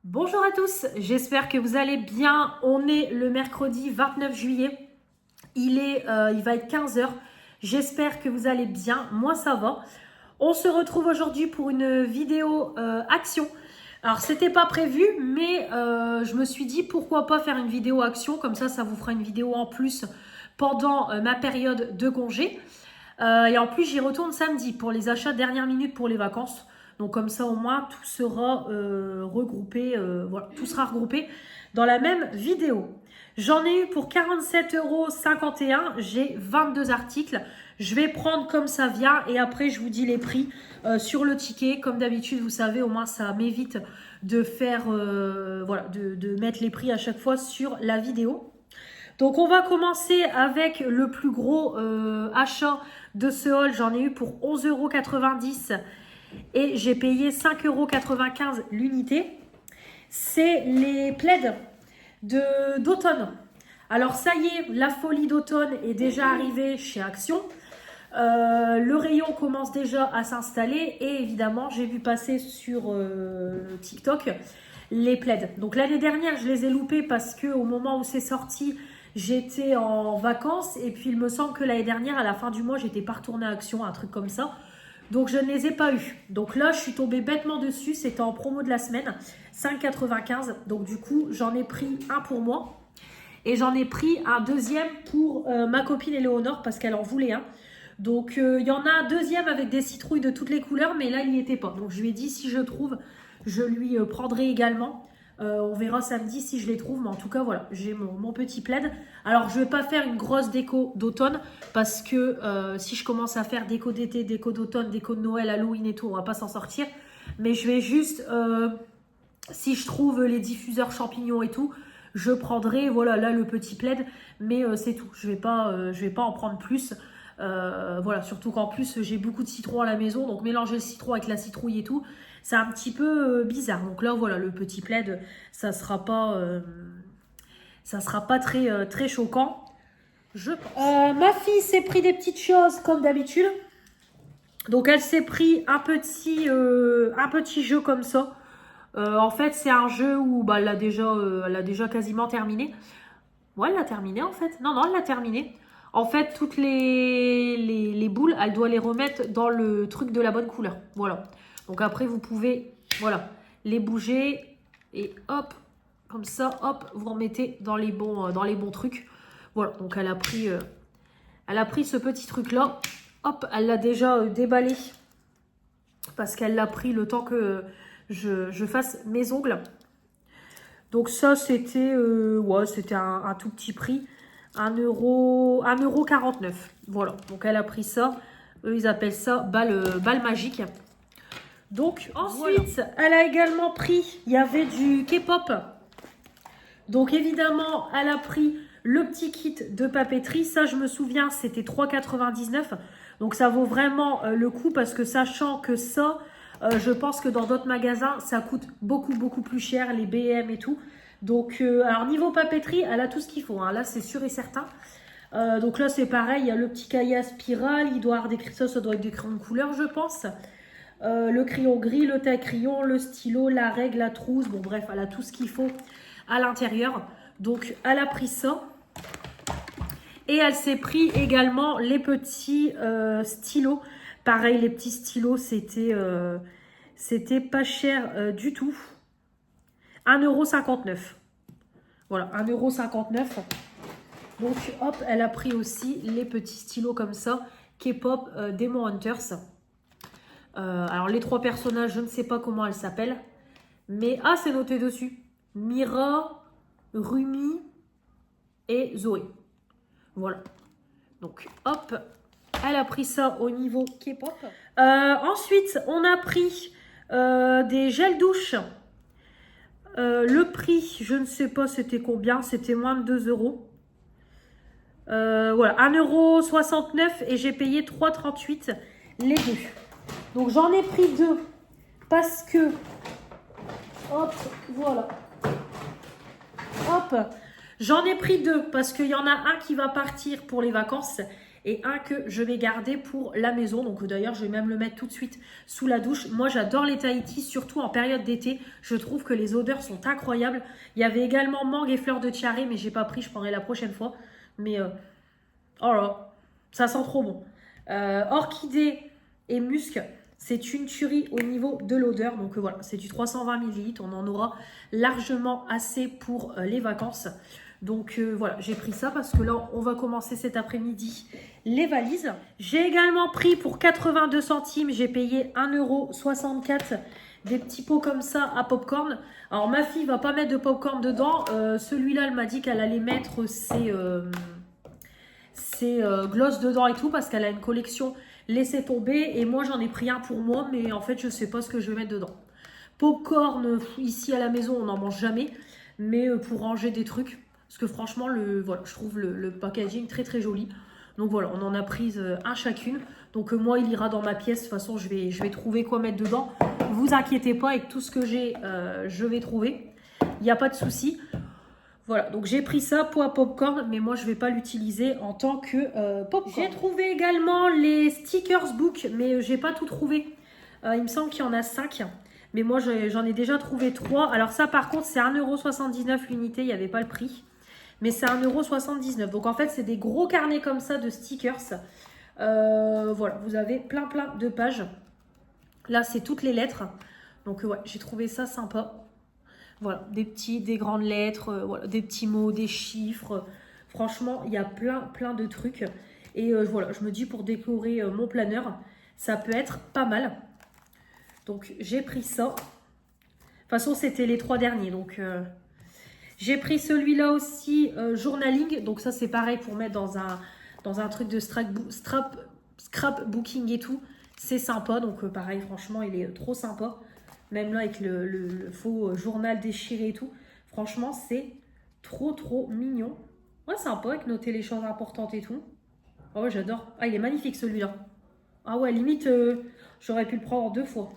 Bonjour à tous, j'espère que vous allez bien. On est le mercredi 29 juillet. Il va être 15 heures. J'espère que vous allez bien. Moi, ça va. On se retrouve aujourd'hui pour une vidéo action. Alors, c'était pas prévu, mais je me suis dit pourquoi pas faire une vidéo action. Comme ça vous fera une vidéo en plus pendant ma période de congé. Et en plus, j'y retourne samedi pour les achats dernière minute pour les vacances. Donc comme ça, au moins, tout sera regroupé. Voilà, tout sera regroupé dans la même vidéo. J'en ai eu pour 47,51 €. J'ai 22 articles. Je vais prendre comme ça vient et après, je vous dis les prix sur le ticket. Comme d'habitude, vous savez, au moins, ça m'évite de faire, voilà, de mettre les prix à chaque fois sur la vidéo. Donc on va commencer avec le plus gros achat de ce haul. J'en ai eu pour 11,90 € et j'ai payé 5,95 € l'unité. C'est les plaids d'automne. Alors ça y est, la folie d'automne est déjà arrivée chez Action. Le rayon commence déjà à s'installer et évidemment j'ai vu passer sur TikTok les plaids. Donc l'année dernière je les ai loupés parce que au moment où c'est sorti j'étais en vacances et puis il me semble que l'année dernière à la fin du mois j'étais pas retournée à Action, un truc comme ça. Donc je ne les ai pas eus. Donc là je suis tombée bêtement dessus, c'était en promo de la semaine, 5,95 €. Donc du coup j'en ai pris un pour moi. Et j'en ai pris un deuxième pour ma copine Éléonore parce qu'elle en voulait un. Donc il y en a un deuxième avec des citrouilles de toutes les couleurs, mais là il n'y était pas. Donc je lui ai dit si je trouve, je lui prendrai également. On verra samedi si je les trouve, mais en tout cas voilà, j'ai mon petit plaid. Alors je ne vais pas faire une grosse déco d'automne parce que si je commence à faire déco d'été, déco d'automne, déco de Noël, Halloween et tout, on va pas s'en sortir. Mais je vais juste, si je trouve les diffuseurs champignons et tout, je prendrai, voilà, là le petit plaid, mais c'est tout. Je vais pas en prendre plus. Voilà, surtout qu'en plus j'ai beaucoup de citron à la maison, donc mélanger le citron avec la citrouille et tout, c'est un petit peu bizarre. Donc là, voilà, le petit plaid, ça sera pas très, très choquant. Ma fille s'est pris des petites choses comme d'habitude. Donc elle s'est pris un petit jeu comme ça. En fait, c'est un jeu où elle l'a déjà quasiment terminé. Ouais, elle l'a terminé en fait. Non, elle l'a terminé. En fait, toutes les boules, elle doit les remettre dans le truc de la bonne couleur. Voilà. Donc après, vous pouvez, voilà, les bouger et hop, comme ça, hop, vous remettez dans les bons trucs. Voilà. Donc elle a pris ce petit truc là. Hop, elle l'a déjà déballé parce qu'elle l'a pris le temps que je fasse mes ongles. Donc ça, c'était un tout petit prix. 1,49 €. Voilà, donc elle a pris ça. Eux, ils appellent ça balle magique. Donc ensuite, voilà. Elle a également pris, il y avait du K-pop. Donc évidemment, elle a pris le petit kit de papeterie. Ça, je me souviens, c'était 3,99 €. Donc ça vaut vraiment le coup parce que sachant que ça, je pense que dans d'autres magasins, ça coûte beaucoup, beaucoup plus cher, les BM et tout. Donc, alors niveau papeterie, elle a tout ce qu'il faut. Hein. Là, c'est sûr et certain. Donc là, c'est pareil. Il y a le petit cahier à spirale. Il doit avoir des crayons. Ça doit être des crayons de couleur, je pense. Le crayon gris, le taille-crayon, le stylo, la règle, la trousse. Bon, bref, elle a tout ce qu'il faut à l'intérieur. Donc, elle a pris ça. Et elle s'est pris également les petits stylos. Pareil, les petits stylos, c'était pas cher du tout. 1,59 €. Voilà, 1,59 €. Donc, hop, elle a pris aussi les petits stylos comme ça. K-pop Demon Hunters. Alors, les trois personnages, je ne sais pas comment elles s'appellent. Mais, c'est noté dessus. Mira, Rumi et Zoé. Voilà. Donc, hop, elle a pris ça au niveau K-pop. Ensuite, on a pris des gels douche. Le prix, je ne sais pas c'était combien, c'était moins de 2 €. Voilà, 1,69 € et j'ai payé 3,38 € les deux. Donc j'en ai pris deux parce que, hop, voilà. Hop, j'en ai pris deux parce qu'il y en a un qui va partir pour les vacances et un que je vais garder pour la maison. Donc d'ailleurs, je vais même le mettre tout de suite sous la douche. Moi, j'adore les Tahiti, surtout en période d'été. Je trouve que les odeurs sont incroyables. Il y avait également mangue et fleurs de tiare, mais j'ai pas pris, je prendrai la prochaine fois. Mais oh là, ça sent trop bon. Orchidée et musc, c'est une tuerie au niveau de l'odeur. Donc voilà, c'est du 320 ml. On en aura largement assez pour les vacances. Donc voilà, j'ai pris ça parce que là, on va commencer cet après-midi les valises. J'ai également pris pour 82 centimes, j'ai payé 1,64 € des petits pots comme ça à popcorn. Alors ma fille va pas mettre de popcorn dedans. Celui-là, elle m'a dit qu'elle allait mettre ses gloss dedans et tout parce qu'elle a une collection laissez tomber. Et moi, j'en ai pris un pour moi, mais en fait, je sais pas ce que je vais mettre dedans. Popcorn, ici à la maison, on n'en mange jamais. Mais pour ranger des trucs, parce que franchement, voilà, je trouve le packaging très très joli. Donc voilà, on en a pris un chacune. Donc moi, il ira dans ma pièce. De toute façon, je vais trouver quoi mettre dedans. Vous inquiétez pas, avec tout ce que j'ai, je vais trouver. Il n'y a pas de souci. Voilà, donc j'ai pris ça pour popcorn, mais moi, je ne vais pas l'utiliser en tant que popcorn. J'ai trouvé également les stickers book, mais j'ai pas tout trouvé. Il me semble qu'il y en a 5. Mais moi, j'en ai déjà trouvé 3. Alors ça, par contre, c'est 1,79 € l'unité. Il n'y avait pas le prix. Mais c'est 1,79 €. Donc en fait, c'est des gros carnets comme ça de stickers. Voilà, vous avez plein de pages. Là, c'est toutes les lettres. Donc ouais, j'ai trouvé ça sympa. Voilà, des grandes lettres, voilà, des petits mots, des chiffres. Franchement, il y a plein de trucs. Et voilà, je me dis pour décorer mon planeur, ça peut être pas mal. Donc j'ai pris ça. De toute façon, c'était les 3 derniers. Donc j'ai pris celui-là aussi, journaling. Donc ça, c'est pareil pour mettre dans un truc de scrapbooking et tout. C'est sympa. Donc pareil, franchement, il est trop sympa. Même là, avec le faux journal déchiré et tout. Franchement, c'est trop mignon. Ouais, sympa avec noter les choses importantes et tout. Oh, ouais, j'adore. Ah, il est magnifique celui-là. Ah ouais, limite, j'aurais pu le prendre 2 fois.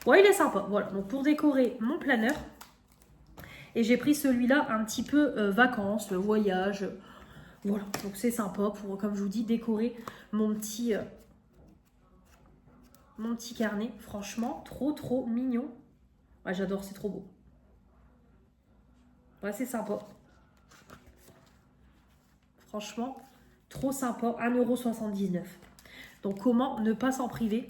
Ouais, il est sympa. Voilà, donc pour décorer mon planeur. Et j'ai pris celui-là un petit peu vacances, voyage. Voilà, donc c'est sympa pour, comme je vous dis, décorer mon petit carnet. Franchement, trop mignon. Ouais, j'adore, c'est trop beau. Ouais, c'est sympa. Franchement, trop sympa. 1,79 €. Donc, comment ne pas s'en priver?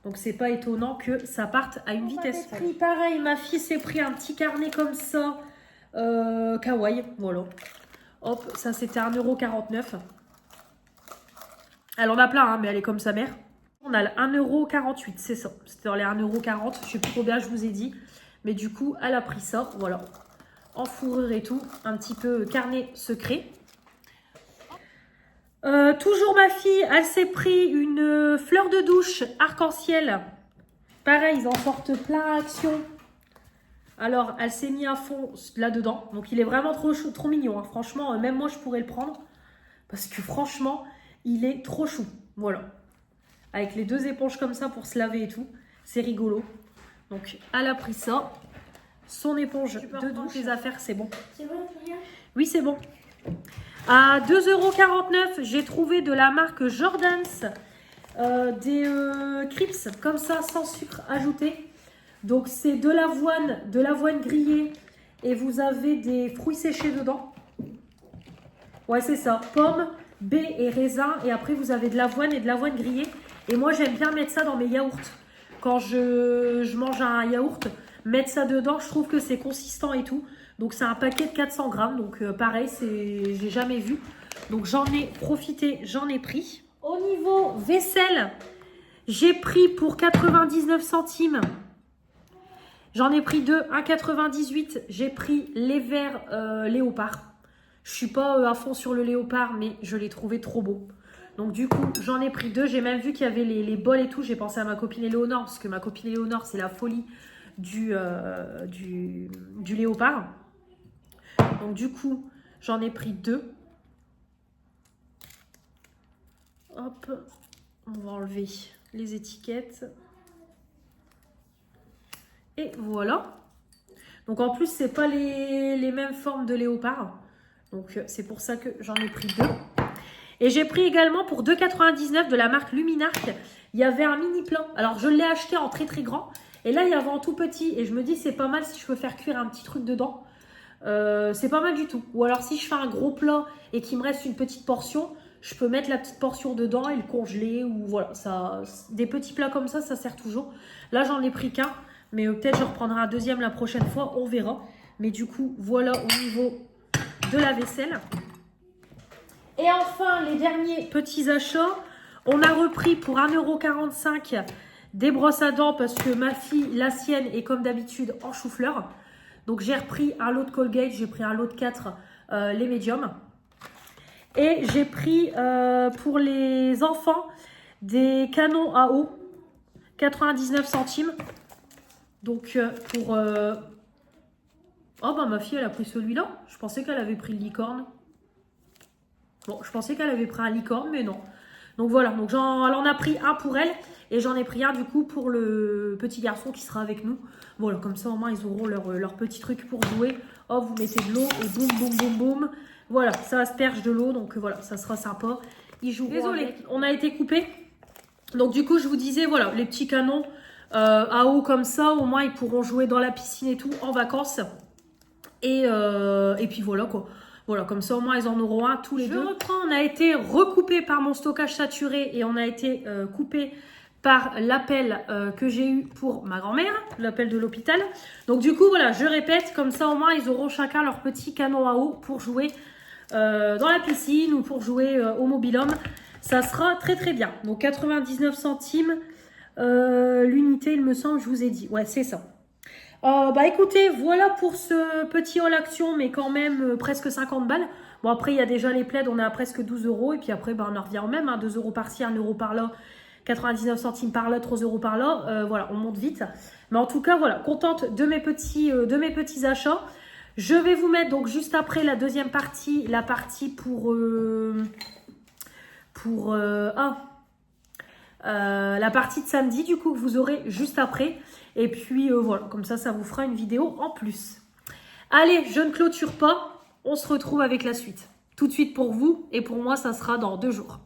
Donc, c'est pas étonnant que ça parte à une vitesse. Pareil, ma fille s'est pris un petit carnet comme ça. Kawaii, voilà. Hop, ça c'était 1,49 €. Elle en a plein, hein, mais elle est comme sa mère. On a le 1,48 €, c'est ça. C'était dans les 1,40 €. Je sais plus combien je vous ai dit. Mais du coup, elle a pris ça, voilà. En fourrure et tout. Un petit peu carnet secret. Toujours ma fille, elle s'est pris une fleur de douche arc-en-ciel. Pareil, ils en sortent plein à Action. Alors, elle s'est mis à fond là-dedans. Donc, il est vraiment trop mignon. Hein. Franchement, même moi, je pourrais le prendre. Parce que franchement, il est trop chou. Voilà. Avec les 2 éponges comme ça pour se laver et tout. C'est rigolo. Donc, elle a pris ça. Son éponge de douche. Les affaires, c'est bon. C'est bon, Florian? Oui, c'est bon. À 2,49 €, j'ai trouvé de la marque Jordan's des crips comme ça, sans sucre ajouté. Donc, c'est de l'avoine grillée et vous avez des fruits séchés dedans. Ouais, c'est ça. Pommes, baies et raisins. Et après, vous avez de l'avoine et de l'avoine grillée. Et moi, j'aime bien mettre ça dans mes yaourts. Quand je mange un yaourt, mettre ça dedans, je trouve que c'est consistant et tout. Donc, c'est un paquet de 400 grammes. Donc, pareil, j'ai jamais vu. Donc, j'en ai profité, j'en ai pris. Au niveau vaisselle, j'ai pris pour 99 centimes. J'en ai pris 2, 1,98 €. J'ai pris les verres léopard. Je suis pas à fond sur le léopard, mais je l'ai trouvé trop beau. Donc du coup, j'en ai pris 2. J'ai même vu qu'il y avait les bols et tout. J'ai pensé à ma copine Éléonore, parce que ma copine Éléonore, c'est la folie du léopard. Donc du coup, j'en ai pris 2. Hop, on va enlever les étiquettes. Et voilà. Donc en plus, c'est pas les mêmes formes de léopard. Donc, c'est pour ça que j'en ai pris 2. Et j'ai pris également pour 2,99 de la marque Luminarc. Il y avait un mini plat. Alors, je l'ai acheté en très très grand. Et là, il y avait en tout petit. Et je me dis, c'est pas mal si je peux faire cuire un petit truc dedans. C'est pas mal du tout. Ou alors, si je fais un gros plat et qu'il me reste une petite portion, je peux mettre la petite portion dedans et le congeler. Ou voilà, ça, des petits plats comme ça sert toujours. Là, j'en ai pris qu'un. Mais peut-être je reprendrai un deuxième la prochaine fois. On verra. Mais du coup, voilà au niveau de la vaisselle. Et enfin, les derniers petits achats. On a repris pour 1,45 € des brosses à dents parce que ma fille, la sienne, est comme d'habitude en chou-fleur. Donc, j'ai repris un lot de Colgate. J'ai pris un lot de 4, les médiums. Et j'ai pris pour les enfants des canons à eau. 99 centimes. Donc, pour... Oh, bah ma fille, elle a pris celui-là. Je pensais qu'elle avait pris le licorne. Bon, je pensais qu'elle avait pris un licorne, mais non. Donc voilà, donc elle en a pris un pour elle. Et j'en ai pris un du coup pour le petit garçon qui sera avec nous. Voilà, comme ça au moins ils auront leur petit truc pour jouer. Oh, vous mettez de l'eau et boum, boum, boum, boum. Voilà, ça asperge de l'eau, donc voilà, ça sera sympa. Ils joueront. Désolée, on a été coupé. Donc du coup, je vous disais, voilà, les petits canons à eau comme ça, au moins ils pourront jouer dans la piscine et tout en vacances. Et puis voilà quoi. Voilà, comme ça au moins ils en auront un tous les deux. Je reprends, on a été recoupé par mon stockage saturé et on a été coupé par l'appel que j'ai eu pour ma grand-mère, l'appel de l'hôpital. Donc du coup voilà, je répète, comme ça au moins ils auront chacun leur petit canon à eau pour jouer dans la piscine ou pour jouer au mobil-homme. Ça sera très très bien. Donc 99 centimes l'unité, il me semble, je vous ai dit. Ouais, c'est ça. Bah écoutez, voilà pour ce petit haul action, mais quand même presque 50 balles. Bon, après, il y a déjà les plaids, on est à presque 12 €. Et puis après, bah, on en revient au même, hein, 2 € par-ci, 1 € par-là, 99 centimes par là, 3 € par-là. Voilà, on monte vite. Mais en tout cas, voilà, contente de mes petits achats. Je vais vous mettre donc juste après la deuxième partie, la partie pour la partie de samedi, du coup, que vous aurez juste après. Et puis, voilà, comme ça vous fera une vidéo en plus. Allez, je ne clôture pas. On se retrouve avec la suite. Tout de suite pour vous et pour moi, ça sera dans 2 jours.